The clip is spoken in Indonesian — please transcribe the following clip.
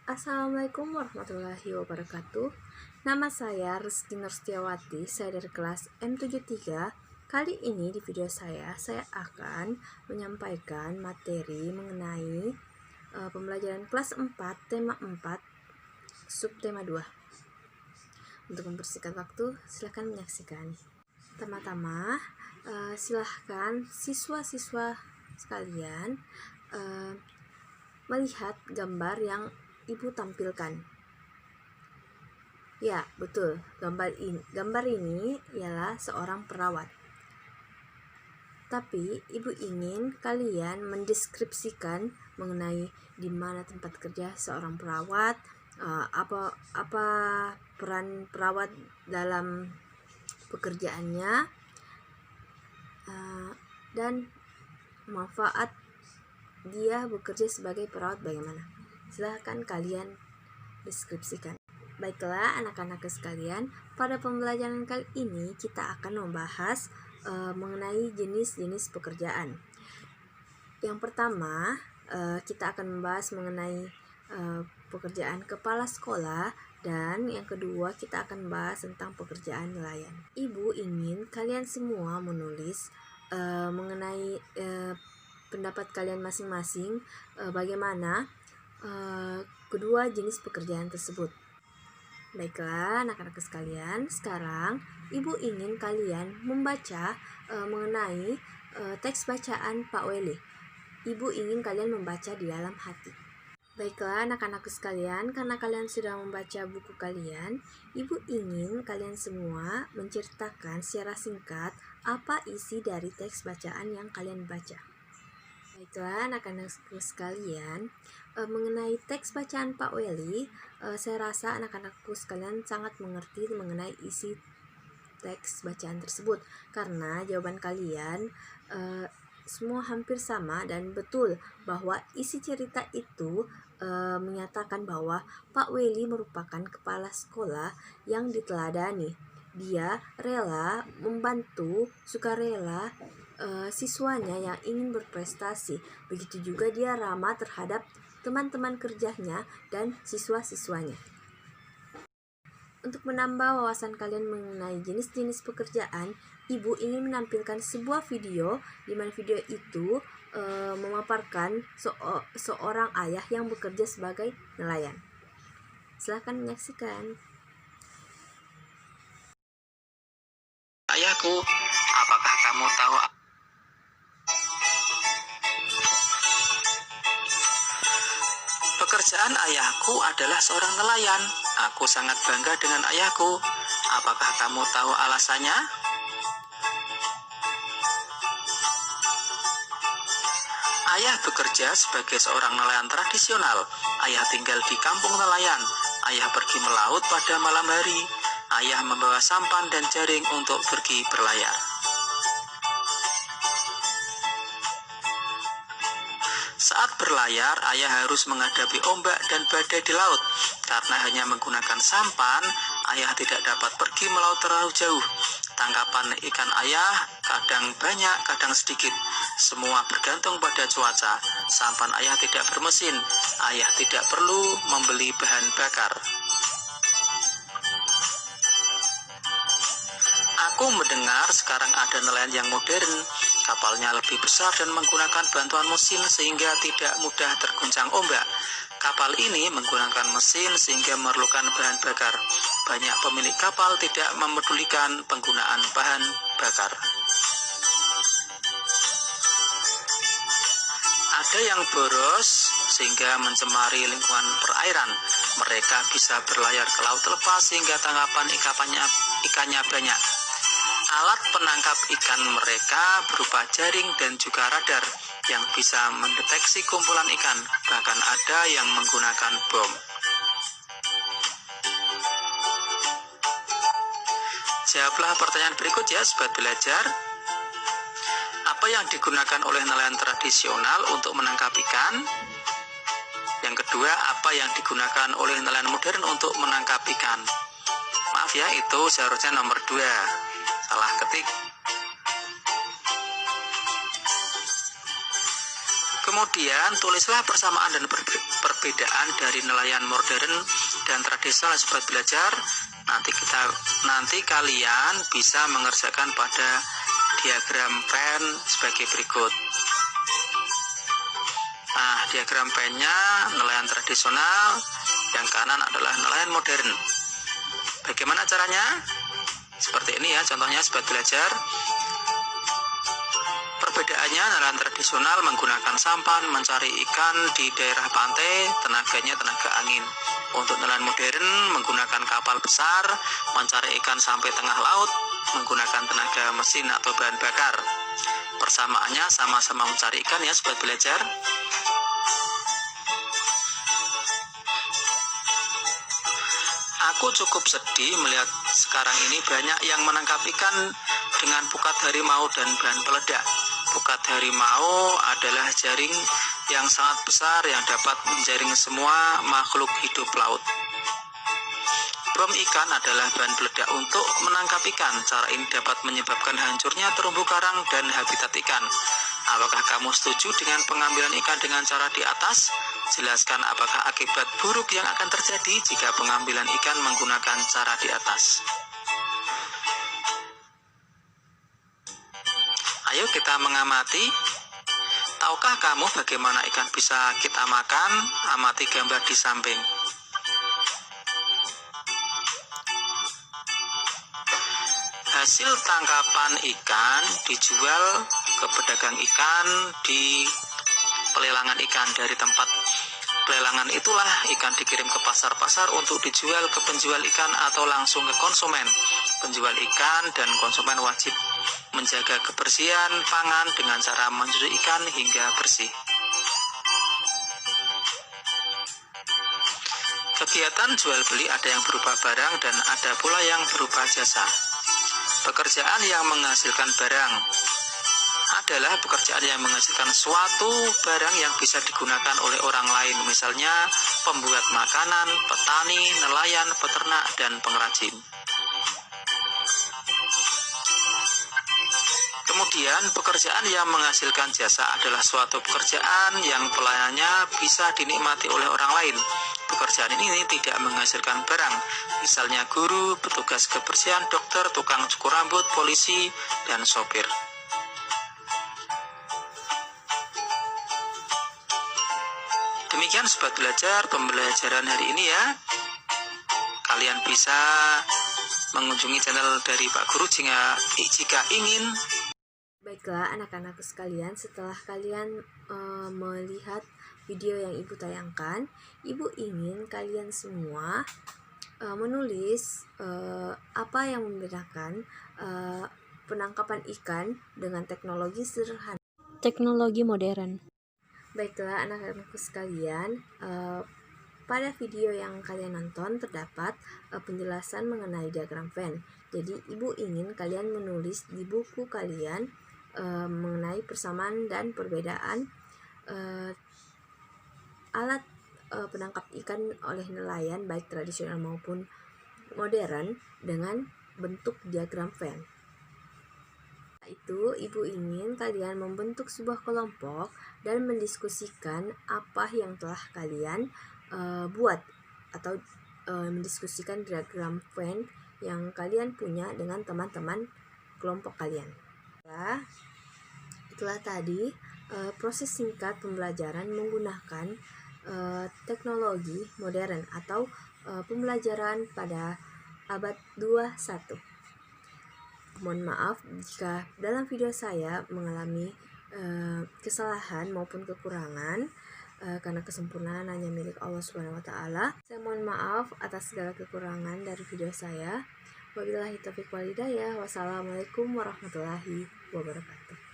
Assalamualaikum warahmatullahi wabarakatuh. Nama saya Rizky Nurstiawati, saya dari kelas M73. Kali ini di video saya akan menyampaikan materi mengenai pembelajaran kelas 4, tema 4, subtema 2. Untuk mempersingkat waktu, silahkan menyaksikan. Pertama-tama, silahkan siswa-siswa sekalian melihat gambar yang Ibu tampilkan. Ya, betul. Gambar ini ialah seorang perawat. Tapi Ibu ingin kalian mendeskripsikan mengenai di mana tempat kerja seorang perawat, apa peran perawat dalam pekerjaannya, dan manfaat dia bekerja sebagai perawat bagaimana. Silahkan kalian deskripsikan. Baiklah anak-anak sekalian, pada pembelajaran kali ini kita akan membahas mengenai jenis-jenis pekerjaan. Yang pertama, kita akan membahas mengenai pekerjaan kepala sekolah, dan yang kedua kita akan membahas tentang pekerjaan nelayan. Ibu ingin kalian semua menulis mengenai pendapat kalian masing-masing bagaimana kedua jenis pekerjaan tersebut. Baiklah anak-anak sekalian, sekarang Ibu ingin kalian membaca mengenai teks bacaan Pak Weli. Ibu ingin kalian membaca di dalam hati. Baiklah anak-anak sekalian, karena kalian sudah membaca buku kalian, Ibu ingin kalian semua menceritakan secara singkat apa isi dari teks bacaan yang kalian baca. Baiklah anak-anak sekalian, mengenai teks bacaan Pak Weli, saya rasa anak-anakku sekalian sangat mengerti mengenai isi teks bacaan tersebut, karena jawaban kalian semua hampir sama dan betul bahwa isi cerita itu menyatakan bahwa Pak Weli merupakan kepala sekolah yang diteladani. Dia rela membantu, sukarela siswanya yang ingin berprestasi. Begitu juga dia ramah terhadap teman-teman kerjanya dan siswa-siswanya. Untuk menambah wawasan kalian mengenai jenis-jenis pekerjaan, Ibu ingin menampilkan sebuah video di mana video itu memaparkan seorang ayah yang bekerja sebagai nelayan. Silahkan menyaksikan. Ayahku, apakah kamu tahu pekerjaan ayahku adalah seorang nelayan? Aku sangat bangga dengan ayahku. Apakah kamu tahu alasannya? Ayah bekerja sebagai seorang nelayan tradisional. Ayah tinggal di kampung nelayan. Ayah pergi melaut pada malam hari. Ayah membawa sampan dan jaring untuk pergi berlayar. Saat berlayar, ayah harus menghadapi ombak dan badai di laut. Karena hanya menggunakan sampan, ayah tidak dapat pergi melaut terlalu jauh. Tangkapan ikan ayah kadang banyak, kadang sedikit. Semua bergantung pada cuaca. Sampan ayah tidak bermesin. Ayah tidak perlu membeli bahan bakar. Aku mendengar sekarang ada nelayan yang modern. Kapalnya lebih besar dan menggunakan bantuan mesin sehingga tidak mudah terguncang ombak. Kapal ini menggunakan mesin sehingga memerlukan bahan bakar. Banyak pemilik kapal tidak memedulikan penggunaan bahan bakar. Ada yang boros sehingga mencemari lingkungan perairan. Mereka bisa berlayar ke laut lepas sehingga tangkapan ikannya banyak. Alat penangkap ikan mereka berupa jaring dan juga radar yang bisa mendeteksi kumpulan ikan. Bahkan ada yang menggunakan bom. Jawablah pertanyaan berikut ya sobat belajar. Apa yang digunakan oleh nelayan tradisional untuk menangkap ikan? Yang kedua, apa yang digunakan oleh nelayan modern untuk menangkap ikan? Maaf ya, itu seharusnya nomor 2. Salah ketik. Kemudian tulislah persamaan dan perbedaan dari nelayan modern dan tradisional sobat belajar? Nanti kalian bisa mengerjakan pada diagram Venn sebagai berikut. Nah, diagram Venn-nya nelayan tradisional, yang kanan adalah nelayan modern. Bagaimana caranya? Seperti ini ya contohnya sobat belajar. Perbedaannya, nelayan tradisional menggunakan sampan mencari ikan di daerah pantai, tenaganya tenaga angin. Untuk nelayan modern menggunakan kapal besar mencari ikan sampai tengah laut menggunakan tenaga mesin atau bahan bakar. Persamaannya sama-sama mencari ikan ya sobat belajar. Aku cukup sedih melihat sekarang ini banyak yang menangkap ikan dengan pukat harimau dan bahan peledak. Pukat harimau adalah jaring yang sangat besar yang dapat menjaring semua makhluk hidup laut. Bom ikan adalah bahan peledak untuk menangkap ikan. Cara ini dapat menyebabkan hancurnya terumbu karang dan habitat ikan. Apakah kamu setuju dengan pengambilan ikan dengan cara di atas? Jelaskan apakah akibat buruk yang akan terjadi jika pengambilan ikan menggunakan cara di atas. Ayo kita mengamati. Tahukah kamu bagaimana ikan bisa kita makan? Amati gambar di samping. Hasil tangkapan ikan dijual ke pedagang ikan di pelelangan ikan. Dari tempat pelelangan itulah ikan dikirim ke pasar-pasar untuk dijual ke penjual ikan atau langsung ke konsumen. Penjual ikan dan konsumen wajib menjaga kebersihan pangan dengan cara mencuci ikan hingga bersih. Kegiatan jual beli ada yang berupa barang dan ada pula yang berupa jasa. Pekerjaan yang menghasilkan barang adalah pekerjaan yang menghasilkan suatu barang yang bisa digunakan oleh orang lain, misalnya pembuat makanan, petani, nelayan, peternak, dan pengrajin. Kemudian, pekerjaan yang menghasilkan jasa adalah suatu pekerjaan yang pelayanannya bisa dinikmati oleh orang lain. Pekerjaan ini tidak menghasilkan barang, misalnya guru, petugas kebersihan, dokter, tukang cukur rambut, polisi, dan sopir. Demikian sobat belajar pembelajaran hari ini ya. Kalian bisa mengunjungi channel dari Pak Guru jika ingin. Baiklah anak-anakku sekalian, setelah kalian melihat video yang ibu tayangkan, ibu ingin kalian semua menulis apa yang membedakan penangkapan ikan dengan teknologi sederhana, teknologi modern. Baiklah anak-anakku sekalian, pada video yang kalian nonton terdapat penjelasan mengenai diagram Venn. Jadi ibu ingin kalian menulis di buku kalian mengenai persamaan dan perbedaan alat penangkap ikan oleh nelayan baik tradisional maupun modern dengan bentuk diagram Venn. Itu ibu ingin kalian membentuk sebuah kelompok dan mendiskusikan apa yang telah kalian buat atau mendiskusikan diagram Venn yang kalian punya dengan teman-teman kelompok kalian. Itulah tadi proses singkat pembelajaran menggunakan teknologi modern atau pembelajaran pada abad 21. Mohon maaf jika dalam video saya mengalami kesalahan maupun kekurangan, karena kesempurnaan hanya milik Allah Subhanahu wa Ta'ala. Saya mohon maaf atas segala kekurangan dari video saya. Wabillahi taufiq wal hidayah. Wassalamualaikum warahmatullahi wabarakatuh.